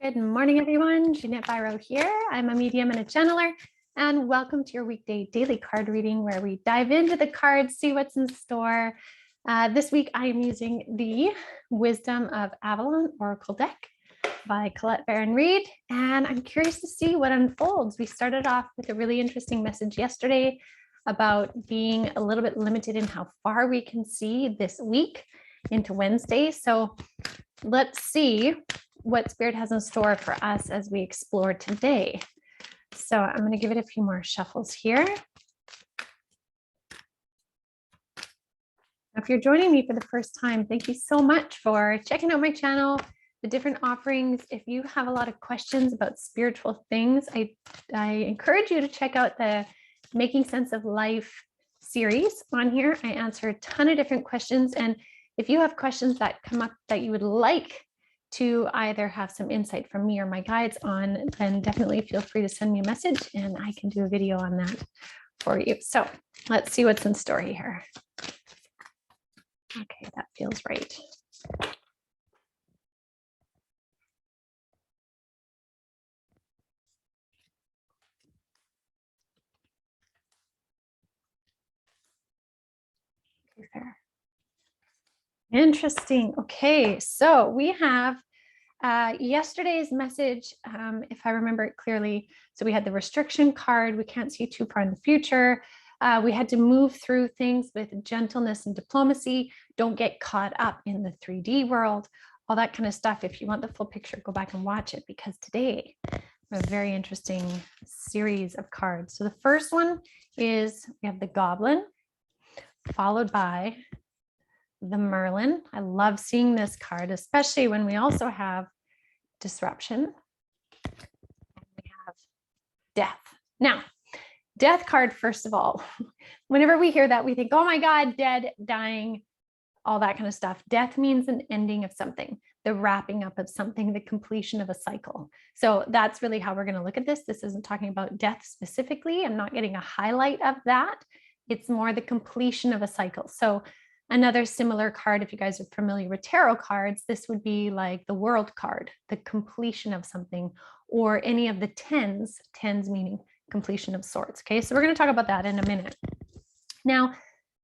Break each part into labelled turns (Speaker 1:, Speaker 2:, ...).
Speaker 1: Good morning, everyone. Jeanette Biro here. I'm a medium and a channeler, and welcome to your weekday daily card reading where we dive into the cards, see what's in store. This week, I am using the Wisdom of Avalon Oracle deck by Colette Baron Reid, and I'm curious to see what unfolds. We started off with a really interesting message yesterday about being a little bit limited in how far we can see this week into Wednesday. So let's see what Spirit has in store for us as we explore today. So I'm going to give it a few more shuffles here. If you're joining me for the first time, thank you so much for checking out my channel, the different offerings. If you have a lot of questions about spiritual things, I encourage you to check out the Making Sense of Life series on here. I answer a ton of different questions. And if you have questions that come up that you would like to either have some insight from me or my guides on, then definitely feel free to send me a message and I can do a video on that for you. So let's see what's in store here. Okay, that feels right. Okay, fair. Interesting. Okay, so we have yesterday's message, if I remember it clearly. So we had the restriction card. We can't see too far in the future. We had to move through things with gentleness and diplomacy. Don't get caught up in the 3D world, all that kind of stuff. If you want the full picture, go back and watch it, because today we have a very interesting series of cards. So the first one is we have the Goblin, followed by the Merlin. I love seeing this card, especially when we also have disruption. We have death. Now, death card, first of all, whenever we hear that, we think, oh my God, dead, dying, all that kind of stuff. Death means an ending of something, the wrapping up of something, the completion of a cycle. So that's really how we're going to look at this. This isn't talking about death specifically. I'm not getting a highlight of that. It's more the completion of a cycle. So another similar card, if you guys are familiar with tarot cards, this would be like the World card, the completion of something, or any of the tens meaning completion of sorts. Okay, so we're going to talk about that in a minute. Now,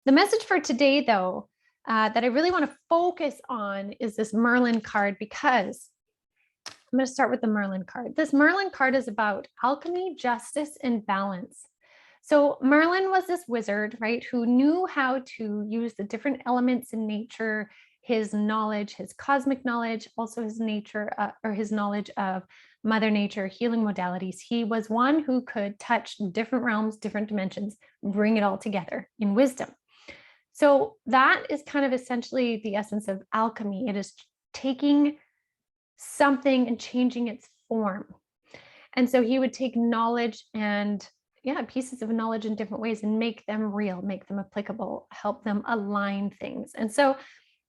Speaker 1: the message for today, though, that I really want to focus on is this Merlin card, because I'm going to start with the Merlin card. This Merlin card is about alchemy, justice, and balance. So Merlin was this wizard, right, who knew how to use the different elements in nature, his knowledge, his cosmic knowledge, also his nature or his knowledge of Mother Nature, healing modalities. He was one who could touch different realms, different dimensions, bring it all together in wisdom. So that is kind of essentially the essence of alchemy. It is taking something and changing its form. And so he would take knowledge and pieces of knowledge in different ways and make them real, make them applicable, help them align things. And so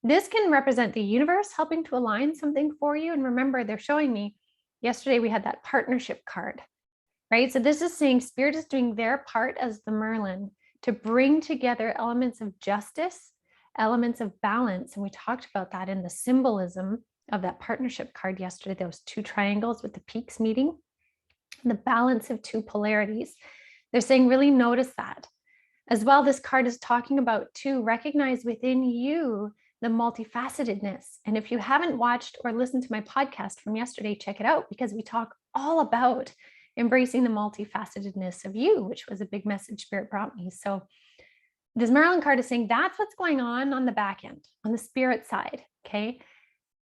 Speaker 1: this can represent the universe helping to align something for you. And remember, they're showing me, yesterday we had that partnership card, right? So this is saying Spirit is doing their part as the Merlin to bring together elements of justice, elements of balance. And we talked about that in the symbolism of that partnership card yesterday, those two triangles with the peaks meeting, and the balance of two polarities. They're saying really notice that. As well, this card is talking about to recognize within you the multifacetedness. And if you haven't watched or listened to my podcast from yesterday, check it out, because we talk all about embracing the multifacetedness of you, which was a big message Spirit brought me. So this Merlin card is saying that's what's going on the back end, on the spirit side, okay?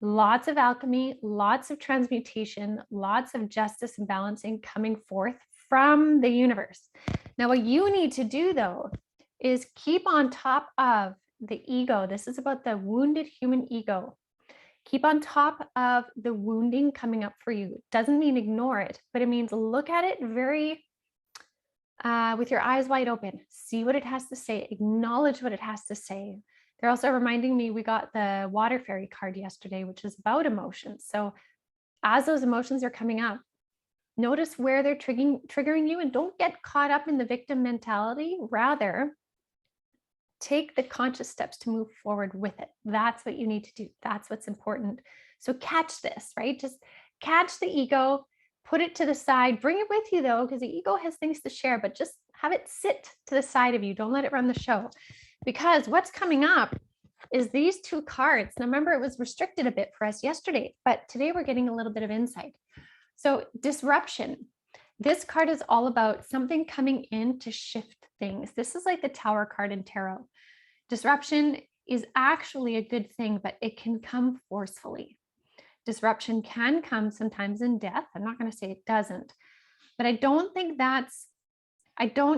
Speaker 1: Lots of alchemy, lots of transmutation, lots of justice and balancing coming forth from the universe. Now, what you need to do, though, is keep on top of the ego. This is about the wounded human ego. Keep on top of the wounding coming up for you. It doesn't mean ignore it, but it means look at it very with your eyes wide open. See what it has to say. Acknowledge what it has to say. They're also reminding me we got the Water Fairy card yesterday, which is about emotions. So as those emotions are coming up, notice where they're triggering you, and don't get caught up in the victim mentality. Rather, take the conscious steps to move forward with it. That's what you need to do. That's what's important. So catch this, right? Just catch the ego, put it to the side, bring it with you though, because the ego has things to share, but just have it sit to the side of you. Don't let it run the show, because what's coming up is these two cards. Now remember, it was restricted a bit for us yesterday, but today we're getting a little bit of insight. So disruption. This card is all about something coming in to shift things. This is like the Tower card in tarot. Disruption is actually a good thing, but it can come forcefully. Disruption can come sometimes in death. I'm not going to say it doesn't, but I don't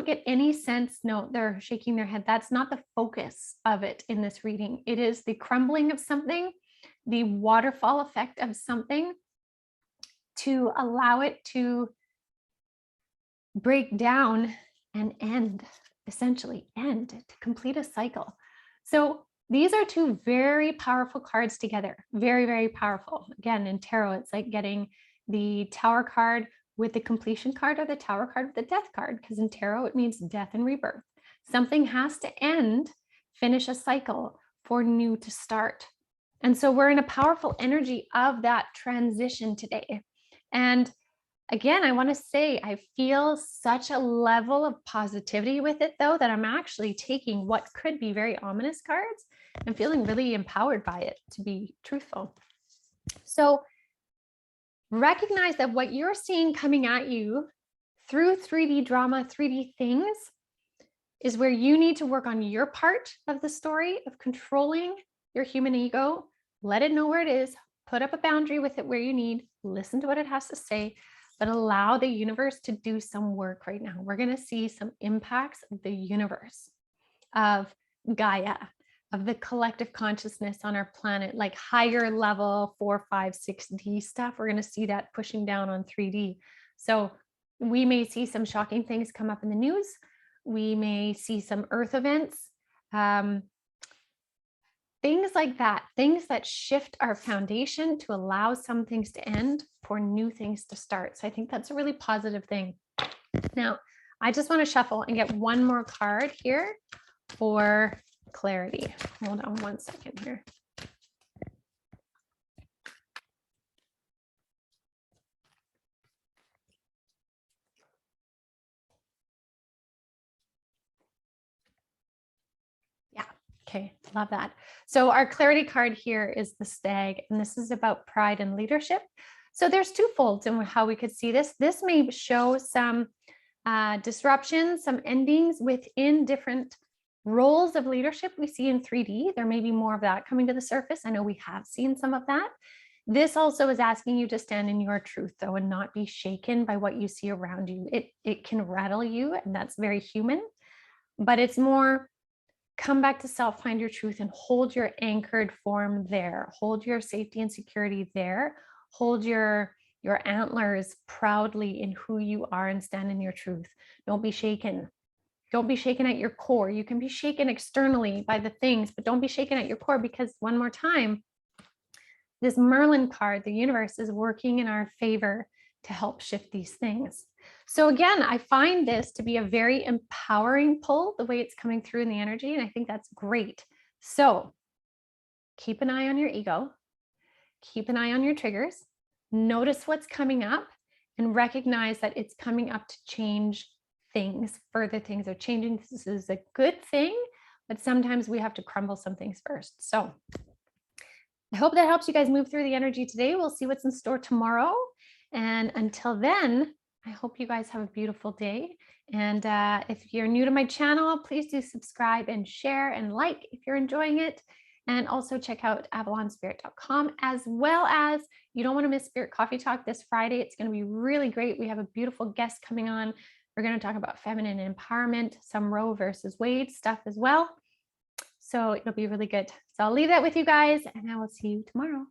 Speaker 1: get any sense. No, they're shaking their head. That's not the focus of it in this reading. It is the crumbling of something, the waterfall effect of something, to allow it to break down and end, essentially end, to complete a cycle. So these are two very powerful cards together. Very, very powerful. Again, in tarot, it's like getting the Tower card with the completion card, or the Tower card with the death card, because in tarot, it means death and rebirth. Something has to end, finish a cycle for new to start. And so we're in a powerful energy of that transition today. And again, I want to say, I feel such a level of positivity with it, though, that I'm actually taking what could be very ominous cards and feeling really empowered by it, to be truthful. So recognize that what you're seeing coming at you through 3D drama, 3D things, is where you need to work on your part of the story of controlling your human ego. Let it know where it is, put up a boundary with it where you need, listen to what it has to say, but allow the universe to do some work right now. We're going to see some impacts of the universe, of Gaia, of the collective consciousness on our planet, like higher level 4, 5, 6D stuff. We're going to see that pushing down on 3D. So we may see some shocking things come up in the news. We may see some earth events, things like that, things that shift our foundation to allow some things to end for new things to start. So I think that's a really positive thing. Now, I just want to shuffle and get one more card here for clarity. Hold on one second here. Yeah, okay, love that. So our clarity card here is the Stag, and this is about pride and leadership. So there's two folds in how we could see this. This may show some disruptions, some endings within different roles of leadership we see in 3D. There may be more of that coming to the surface. I know we have seen some of that. This also is asking you to stand in your truth, though, and not be shaken by what you see around you. It can rattle you, and that's very human, but it's more come back to self, find your truth, and hold your anchored form there. Hold your safety and security there. Hold your antlers proudly in who you are and stand in your truth. Don't be shaken. Don't be shaken at your core. You can be shaken externally by the things, but don't be shaken at your core, because one more time, this Merlin card, the universe is working in our favor to help shift these things. So again, I find this to be a very empowering pull, the way it's coming through in the energy, and I think that's great. So keep an eye on your ego, keep an eye on your triggers, notice what's coming up, and recognize that it's coming up to change things, further things are changing. This is a good thing, but sometimes we have to crumble some things first. So I hope that helps you guys move through the energy today. We'll see what's in store tomorrow. And until then, I hope you guys have a beautiful day. And if you're new to my channel, please do subscribe and share and like if you're enjoying it. And also check out avalonspirit.com, as well as you don't want to miss Spirit Coffee Talk this Friday. It's going to be really great. We have a beautiful guest coming on. We're going to talk about feminine empowerment, some Roe versus Wade stuff as well. So it'll be really good. So I'll leave that with you guys, and I will see you tomorrow.